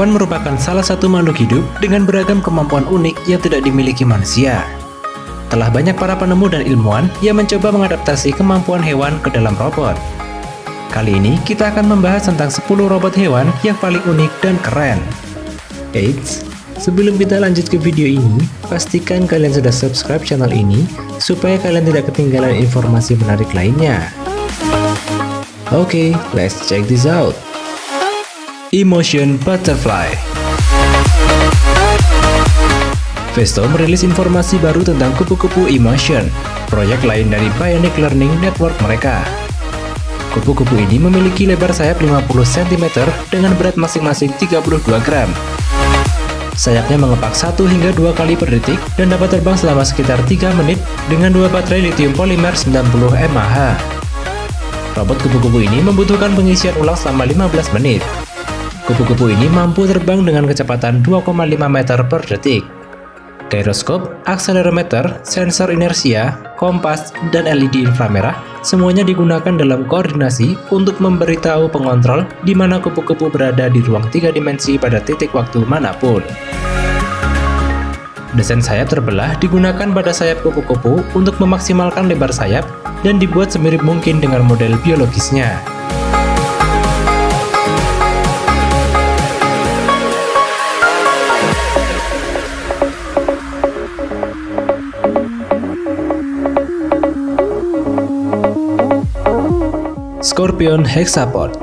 Hewan merupakan salah satu makhluk hidup dengan beragam kemampuan unik yang tidak dimiliki manusia. Telah banyak para penemu dan ilmuwan yang mencoba mengadaptasi kemampuan hewan ke dalam robot. Kali ini kita akan membahas tentang 10 robot hewan yang paling unik dan keren. Eits, sebelum kita lanjut ke video ini, pastikan kalian sudah subscribe channel ini supaya kalian tidak ketinggalan informasi menarik lainnya. Oke, let's check this out. Emotion Butterfly. Vesto merilis informasi baru tentang kupu-kupu Emotion, proyek lain dari Bionic Learning Network mereka. Kupu-kupu ini memiliki lebar sayap 50 cm dengan berat masing-masing 32 gram. Sayapnya mengepak 1 hingga 2 kali per detik dan dapat terbang selama sekitar 3 menit dengan 2 baterai lithium polimer 90 mAh. Robot kupu-kupu ini membutuhkan pengisian ulang selama 15 menit. Kupu-kupu ini mampu terbang dengan kecepatan 2,5 meter per detik. Gyroscope, akselerometer, sensor inersia, kompas, dan LED inframerah semuanya digunakan dalam koordinasi untuk memberitahu pengontrol di mana kupu-kupu berada di ruang 3 dimensi pada titik waktu manapun. Desain sayap terbelah digunakan pada sayap kupu-kupu untuk memaksimalkan lebar sayap dan dibuat semirip mungkin dengan model biologisnya. Scorpion Hexapod.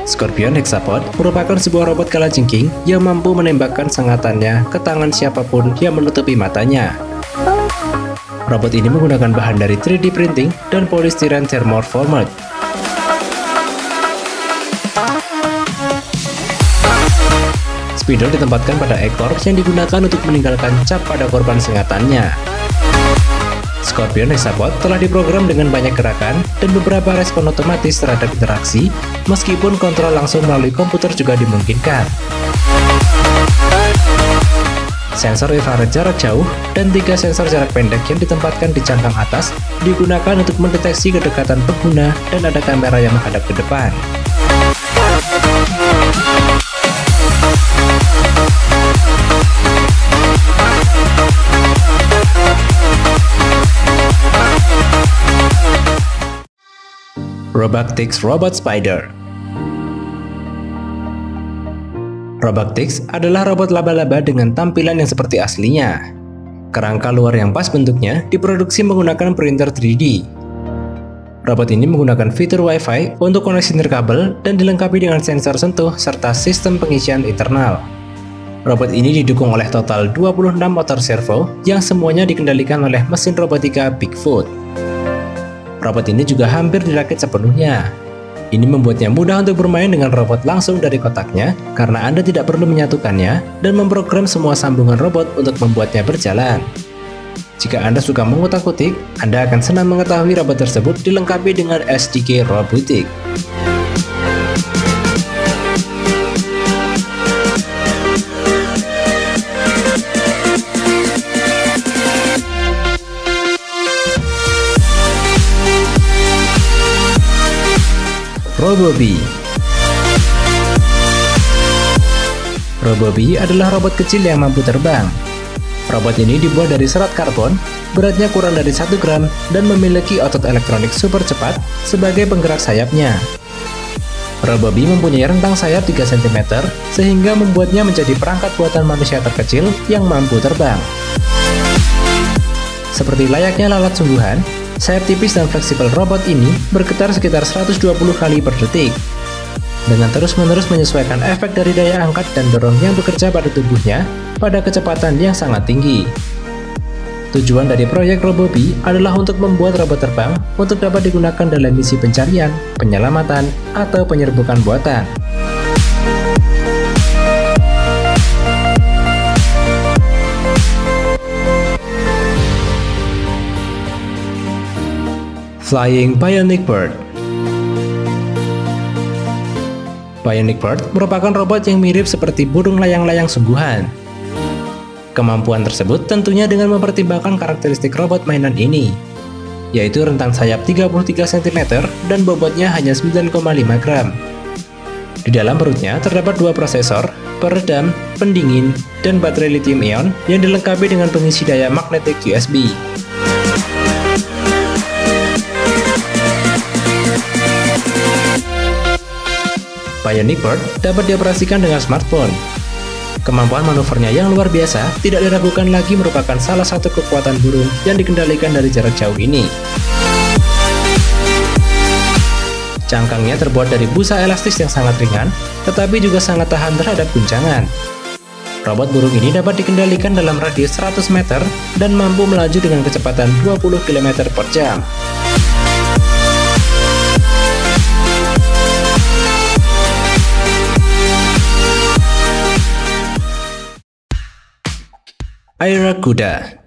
Scorpion Hexapod merupakan sebuah robot kalajengking yang mampu menembakkan sengatannya ke tangan siapapun yang menutupi matanya. Robot ini menggunakan bahan dari 3D printing dan polystyrene thermoformed. Spidol ditempatkan pada ekor yang digunakan untuk meninggalkan cap pada korban sengatannya. Scorpion Hexapod telah diprogram dengan banyak gerakan dan beberapa respon otomatis terhadap interaksi, meskipun kontrol langsung melalui komputer juga dimungkinkan. Sensor infrared jarak jauh dan 3 sensor jarak pendek yang ditempatkan di cangkang atas digunakan untuk mendeteksi kedekatan pengguna dan ada kamera yang menghadap ke depan. Robactix Robot Spider. Robactix adalah robot laba-laba dengan tampilan yang seperti aslinya. Kerangka luar yang pas bentuknya diproduksi menggunakan printer 3D. Robot ini menggunakan fitur Wi-Fi untuk koneksi nirkabel dan dilengkapi dengan sensor sentuh serta sistem pengisian internal. Robot ini didukung oleh total 26 motor servo yang semuanya dikendalikan oleh mesin robotika Bigfoot. Robot ini juga hampir dirakit sepenuhnya. Ini membuatnya mudah untuk bermain dengan robot langsung dari kotaknya karena Anda tidak perlu menyatukannya dan memprogram semua sambungan robot untuk membuatnya berjalan. Jika Anda suka mengutak-utik, Anda akan senang mengetahui robot tersebut dilengkapi dengan SDK Robotic. Robobi. Robobi adalah robot kecil yang mampu terbang. Robot ini dibuat dari serat karbon, beratnya kurang dari 1 gram, dan memiliki otot elektronik super cepat sebagai penggerak sayapnya. Robobi mempunyai rentang sayap 3 cm, sehingga membuatnya menjadi perangkat buatan manusia terkecil yang mampu terbang. Seperti layaknya lalat sungguhan, sayap tipis dan fleksibel robot ini bergetar sekitar 120 kali per detik. Dengan terus-menerus menyesuaikan efek dari daya angkat dan dorong yang bekerja pada tubuhnya pada kecepatan yang sangat tinggi. Tujuan dari proyek Robobi adalah untuk membuat robot terbang untuk dapat digunakan dalam misi pencarian, penyelamatan, atau penyerbukan buatan. Flying Bionic Bird. Bionic Bird merupakan robot yang mirip seperti burung layang-layang sungguhan. Kemampuan tersebut tentunya dengan mempertimbangkan karakteristik robot mainan ini, yaitu rentang sayap 33 cm dan bobotnya hanya 9,5 gram. Di dalam perutnya terdapat dua prosesor, peredam, pendingin, dan baterai lithium-ion yang dilengkapi dengan pengisi daya magnetik USB. Bionic Bird dapat dioperasikan dengan smartphone. Kemampuan manuvernya yang luar biasa tidak diragukan lagi merupakan salah satu kekuatan burung yang dikendalikan dari jarak jauh ini. Cangkangnya terbuat dari busa elastis yang sangat ringan, tetapi juga sangat tahan terhadap guncangan. Robot burung ini dapat dikendalikan dalam radius 100 meter dan mampu melaju dengan kecepatan 20 km per jam. Airacuda.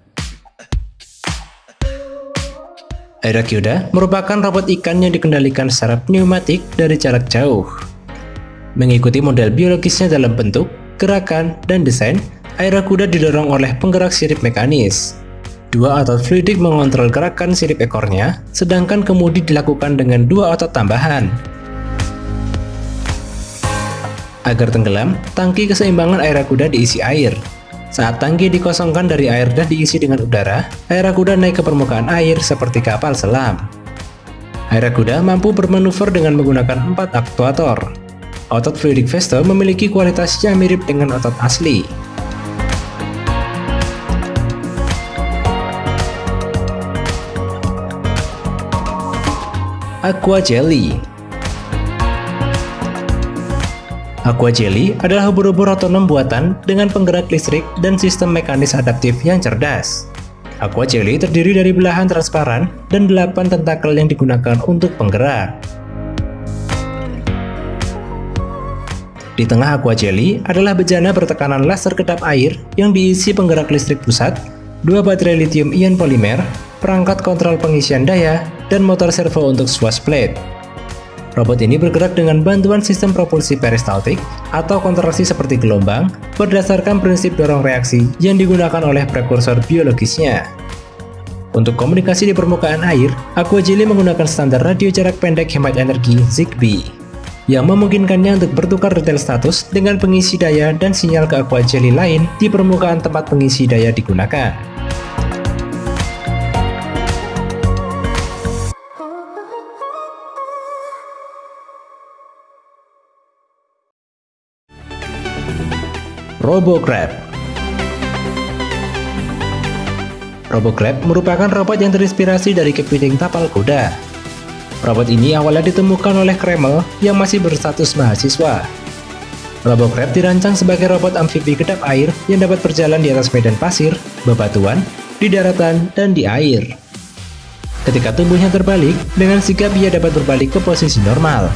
Airacuda merupakan robot ikan yang dikendalikan secara pneumatik dari jarak jauh. Mengikuti model biologisnya dalam bentuk, gerakan, dan desain, Airacuda didorong oleh penggerak sirip mekanis. Dua otot fluidik mengontrol gerakan sirip ekornya, sedangkan kemudi dilakukan dengan dua otot tambahan. Agar tenggelam, tangki keseimbangan Airacuda diisi air. Saat tangki dikosongkan dari air dan diisi dengan udara, Airacuda naik ke permukaan air seperti kapal selam. Airacuda mampu bermanuver dengan menggunakan 4 aktuator. Otot fluidik Festo memiliki kualitas yang mirip dengan otot asli. Aqua Jelly. Aqua Jelly adalah ubur-ubur otonom buatan dengan penggerak listrik dan sistem mekanis adaptif yang cerdas. Aqua Jelly terdiri dari belahan transparan dan 8 tentakel yang digunakan untuk penggerak. Di tengah Aqua Jelly adalah bejana bertekanan laser kedap air yang diisi penggerak listrik pusat, 2 baterai lithium-ion polimer, perangkat kontrol pengisian daya, dan motor servo untuk swash plate. Robot ini bergerak dengan bantuan sistem propulsi peristaltik atau kontraksi seperti gelombang berdasarkan prinsip dorong reaksi yang digunakan oleh prekursor biologisnya. Untuk komunikasi di permukaan air, Aqua Jelly menggunakan standar radio jarak pendek hemat energi Zigbee yang memungkinkannya untuk bertukar detail status dengan pengisi daya dan sinyal ke Aqua Jelly lain di permukaan tempat pengisi daya digunakan. RoboCrab. RoboCrab merupakan robot yang terinspirasi dari kepiting tapal kuda. Robot ini awalnya ditemukan oleh Kreml yang masih berstatus mahasiswa. RoboCrab dirancang sebagai robot amfibi kedap air yang dapat berjalan di atas medan pasir, bebatuan, di daratan, dan di air. Ketika tubuhnya terbalik, dengan sigap ia dapat berbalik ke posisi normal.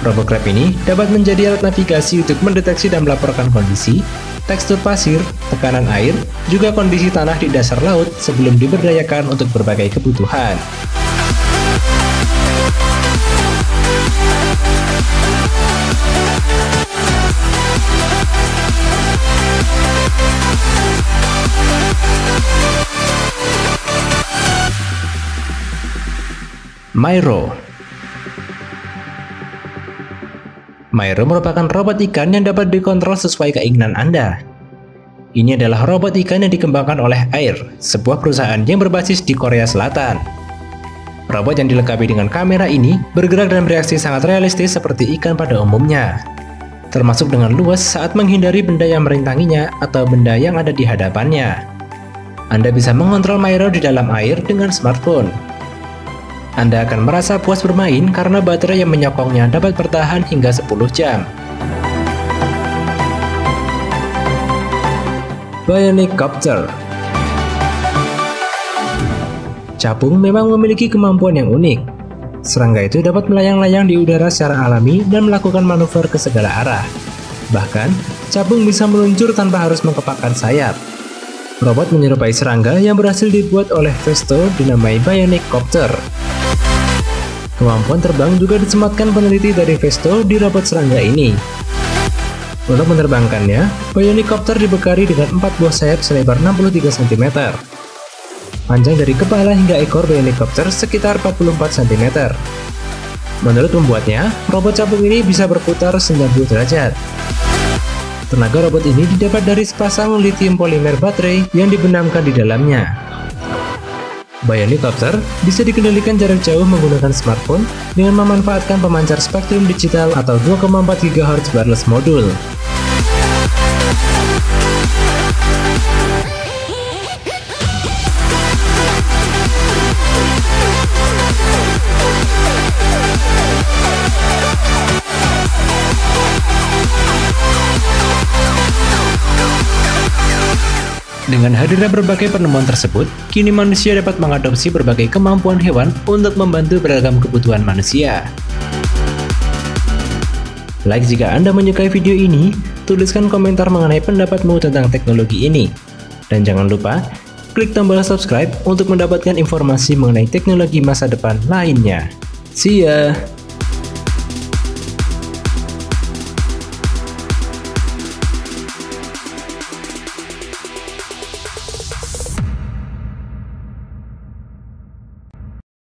RoboCrab ini dapat menjadi alat navigasi untuk mendeteksi dan melaporkan kondisi, tekstur pasir, tekanan air, juga kondisi tanah di dasar laut sebelum diberdayakan untuk berbagai kebutuhan. Myro. Myro merupakan robot ikan yang dapat dikontrol sesuai keinginan Anda. Ini adalah robot ikan yang dikembangkan oleh Air, sebuah perusahaan yang berbasis di Korea Selatan. Robot yang dilengkapi dengan kamera ini bergerak dan bereaksi sangat realistis seperti ikan pada umumnya, termasuk dengan luas saat menghindari benda yang merintanginya atau benda yang ada di hadapannya. Anda bisa mengontrol Myro di dalam air dengan smartphone. Anda akan merasa puas bermain karena baterai yang menyokongnya dapat bertahan hingga 10 jam. Bionic Copter. Capung memang memiliki kemampuan yang unik. Serangga itu dapat melayang-layang di udara secara alami dan melakukan manuver ke segala arah. Bahkan, capung bisa meluncur tanpa harus mengepakkan sayap. Robot menyerupai serangga yang berhasil dibuat oleh Festo dinamai Bionic Copter. Kemampuan terbang juga disematkan peneliti dari Festo di robot serangga ini. Untuk menerbangkannya, Bionic Copter dibekali dengan 4 buah sayap selebar 63 cm. Panjang dari kepala hingga ekor Bionic Copter sekitar 44 cm. Menurut pembuatnya, robot capung ini bisa berputar 90 derajat. Tenaga robot ini didapat dari sepasang lithium polimer baterai yang dibenamkan di dalamnya. Bionicopter bisa dikendalikan jarak jauh menggunakan smartphone dengan memanfaatkan pemancar spektrum digital atau 2,4 GHz wireless modul. Dengan hadirnya berbagai penemuan tersebut, kini manusia dapat mengadopsi berbagai kemampuan hewan untuk membantu beragam kebutuhan manusia. Like jika Anda menyukai video ini, tuliskan komentar mengenai pendapatmu tentang teknologi ini. Dan jangan lupa, klik tombol subscribe untuk mendapatkan informasi mengenai teknologi masa depan lainnya. See ya!